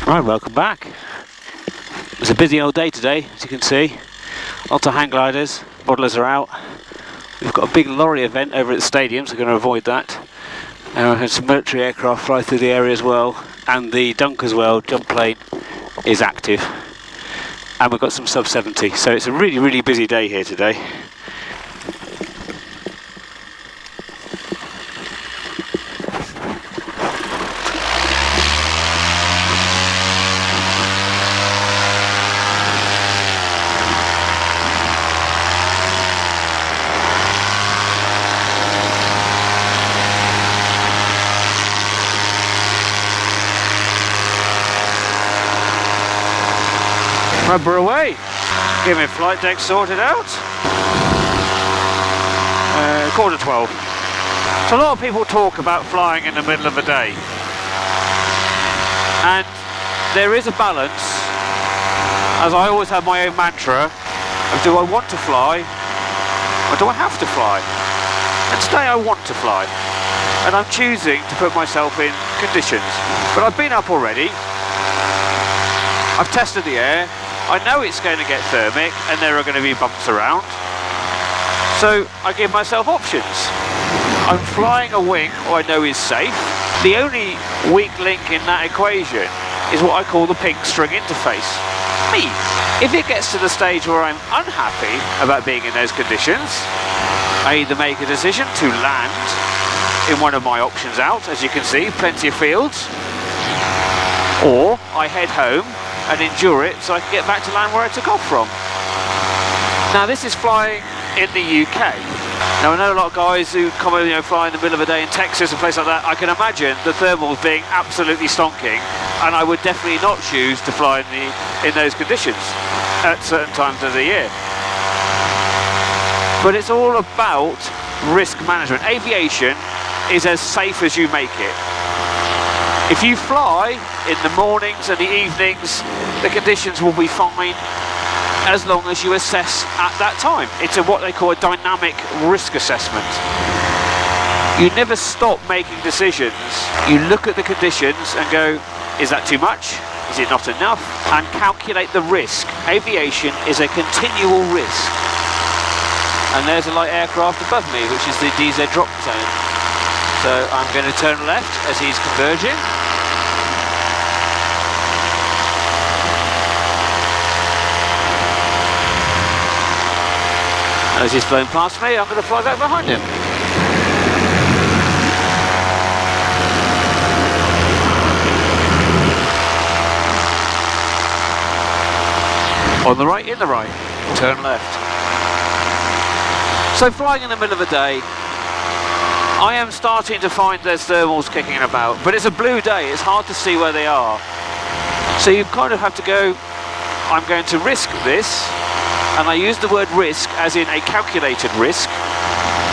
Right, welcome back. It's a busy old day today, as you can see. Lots of hang gliders, modelers are out. We've got a big lorry event over at the stadium, so we're going to avoid that. And we've had some military aircraft fly through the area as well, and the Dunk as well, jump plane, is active. And we've got some sub-70, so it's a really busy day here today. Rubber away. Get my flight deck sorted out. 11:45. So a lot of people talk about flying in the middle of the day. And there is a balance, as I always have my own mantra, of do I want to fly or do I have to fly? And today I want to fly. And I'm choosing to put myself in conditions. But I've been up already. I've tested the air. I know it's going to get thermic and there are going to be bumps around, so I give myself options. I'm flying a wing I know is safe. The only weak link in that equation is what I call the pink string interface, me. If it gets to the stage where I'm unhappy about being in those conditions, I either make a decision to land in one of my options out, as you can see, plenty of fields, or I head home and endure it so I can get back to land where I took off from. Now this is flying in the UK. Now I know a lot of guys who come over, fly in the middle of the day in Texas and places like that. I can imagine the thermals being absolutely stonking, and I would definitely not choose to fly in those conditions at certain times of the year. But it's all about risk management. Aviation is as safe as you make it. If you fly in the mornings and the evenings, the conditions will be fine as long as you assess at that time. It's what they call a dynamic risk assessment. You never stop making decisions. You look at the conditions and go, is that too much? Is it not enough? And calculate the risk. Aviation is a continual risk. And there's a light aircraft above me, which is the DZ drop zone. So I'm going to turn left as he's converging. As he's flown past me, I'm going to fly back behind him. On the right, in the right, turn left. So flying in the middle of the day, I am starting to find there's thermals kicking about, but it's a blue day, it's hard to see where they are. So you kind of have to go, I'm going to risk this, and I use the word risk as in a calculated risk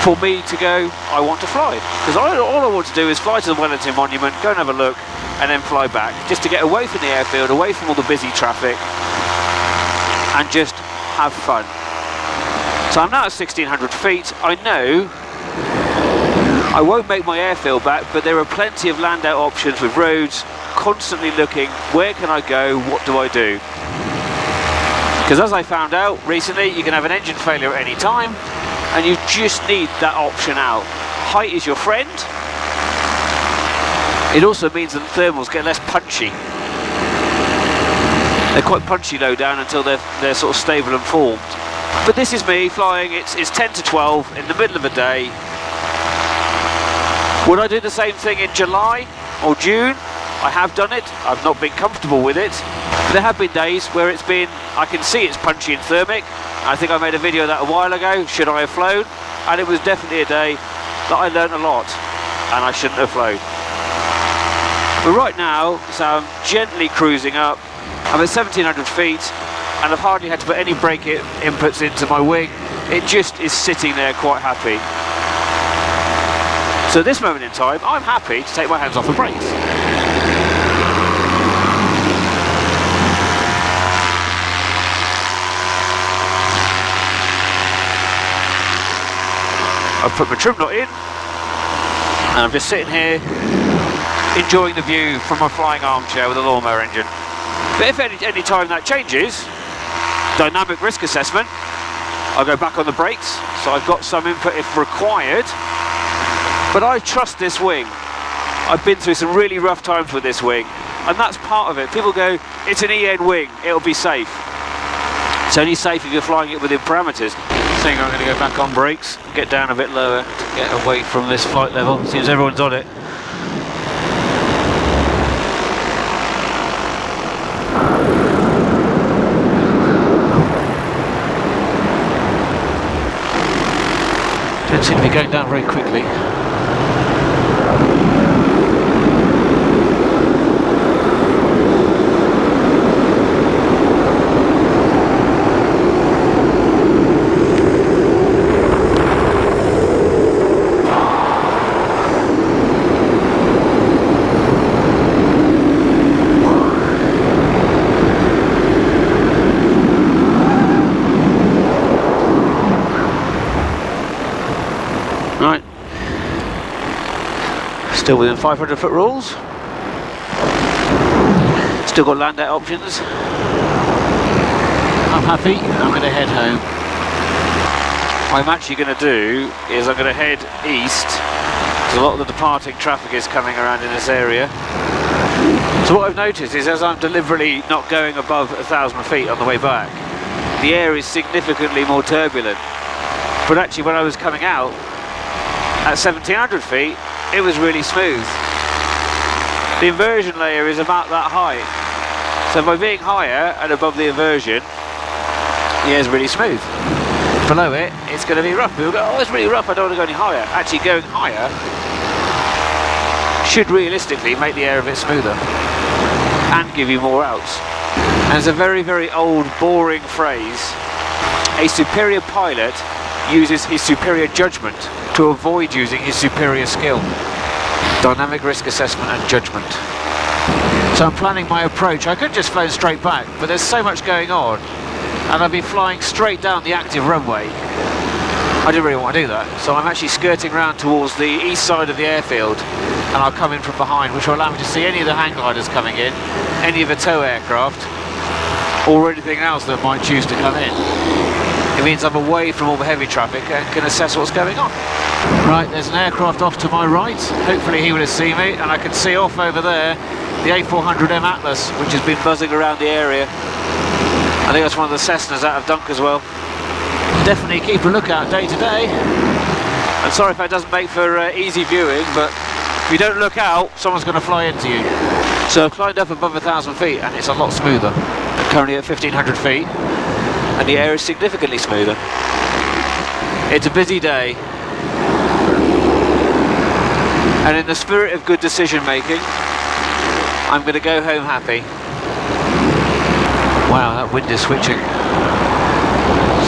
for me to go, I want to fly. Because all I want to do is fly to the Wellington Monument, go and have a look, and then fly back, just to get away from the airfield, away from all the busy traffic, and just have fun. So I'm now at 1600 feet. I know I won't make my airfield back, but there are plenty of land out options with roads, constantly looking, where can I go, what do I do? Because as I found out recently, you can have an engine failure at any time, and you just need that option out. Height is your friend. It also means that the thermals get less punchy. They're quite punchy low down until they're sort of stable and formed. But this is me flying, it's 10 to 12 in the middle of the day. Would I do the same thing in July or June? I have done it, I've not been comfortable with it. But there have been days where it's been, I can see it's punchy and thermic. I think I made a video of that a while ago, should I have flown? And it was definitely a day that I learned a lot, and I shouldn't have flown. But right now, so I'm gently cruising up. I'm at 1700 feet, and I've hardly had to put any brake inputs into my wing. It just is sitting there quite happy. So at this moment in time, I'm happy to take my hands off the brakes. I've put my trim knot in, and I'm just sitting here enjoying the view from my flying armchair with a lawnmower engine. But if any time that changes, dynamic risk assessment, I'll go back on the brakes, so I've got some input if required. But I trust this wing. I've been through some really rough times with this wing, and that's part of it. People go, it's an EN wing, it'll be safe. It's only safe if you're flying it within parameters. I think I'm going to go back on brakes, get down a bit lower to get away from this flight level. Seems everyone's on it. Don't seem to be going down very quickly. Right, still within 500 foot rules, still got land out options. I'm happy, I'm going to head home. What I'm actually going to do is I'm going to head east, because a lot of the departing traffic is coming around in this area. So what I've noticed is as I'm deliberately not going above 1,000 feet on the way back, the air is significantly more turbulent. But actually when I was coming out, at 1,700 feet, it was really smooth. The inversion layer is about that high. So by being higher and above the inversion, the air's really smooth. Below it, it's going to be rough. People go, oh, it's really rough, I don't want to go any higher. Actually, going higher should realistically make the air a bit smoother and give you more outs. And it's a very, very old, boring phrase. A superior pilot uses his superior judgment to avoid using his superior skill. Dynamic risk assessment and judgment. So I'm planning my approach. I could just flown straight back, but there's so much going on, and I've been flying straight down the active runway. I didn't really want to do that, so I'm actually skirting around towards the east side of the airfield, and I'll come in from behind, which will allow me to see any of the hang gliders coming in, any of the tow aircraft, or anything else that might choose to come in. It means I'm away from all the heavy traffic and can assess what's going on. Right, there's an aircraft off to my right. Hopefully he will have seen me, and I can see off over there the A400M Atlas, which has been buzzing around the area. I think that's one of the Cessnas out of Dunk as well. Definitely keep a lookout day to day. I'm sorry if that doesn't make for easy viewing, but if you don't look out, someone's going to fly into you. So I've climbed up above 1,000 feet and it's a lot smoother. I'm currently at 1,500 feet. And the air is significantly smoother. It's a busy day, and in the spirit of good decision making, I'm going to go home happy. Wow, that wind is switching.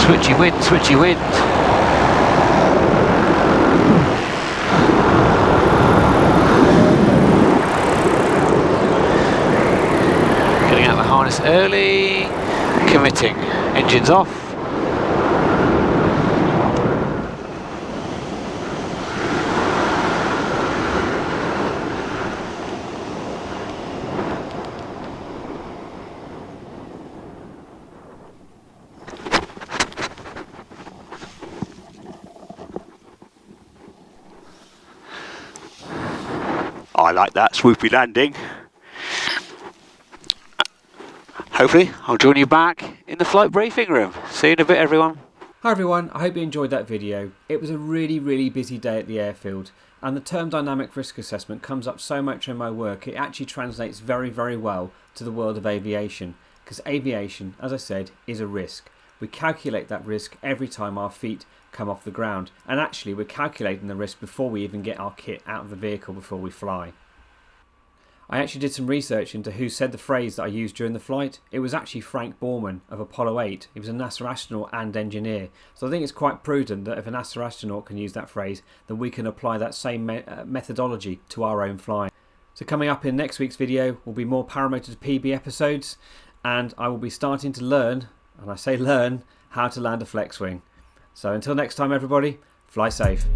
Switchy wind, switchy wind. Getting out the harness early, committing. Engines off. I like that swoopy landing. Hopefully, I'll join you back in the flight briefing room. See you in a bit, everyone. Hi everyone, I hope you enjoyed that video. It was a really busy day at the airfield, and the term dynamic risk assessment comes up so much in my work, it actually translates very well to the world of aviation, because aviation, as I said, is a risk. We calculate that risk every time our feet come off the ground, and actually we're calculating the risk before we even get our kit out of the vehicle before we fly. I actually did some research into who said the phrase that I used during the flight. It was actually Frank Borman of Apollo 8. He was a NASA astronaut and engineer. So I think it's quite prudent that if a NASA astronaut can use that phrase, then we can apply that same methodology to our own flying. So coming up in next week's video will be more Paramotor to PB episodes, and I will be starting to learn, and I say learn, how to land a flex wing. So until next time everybody, fly safe.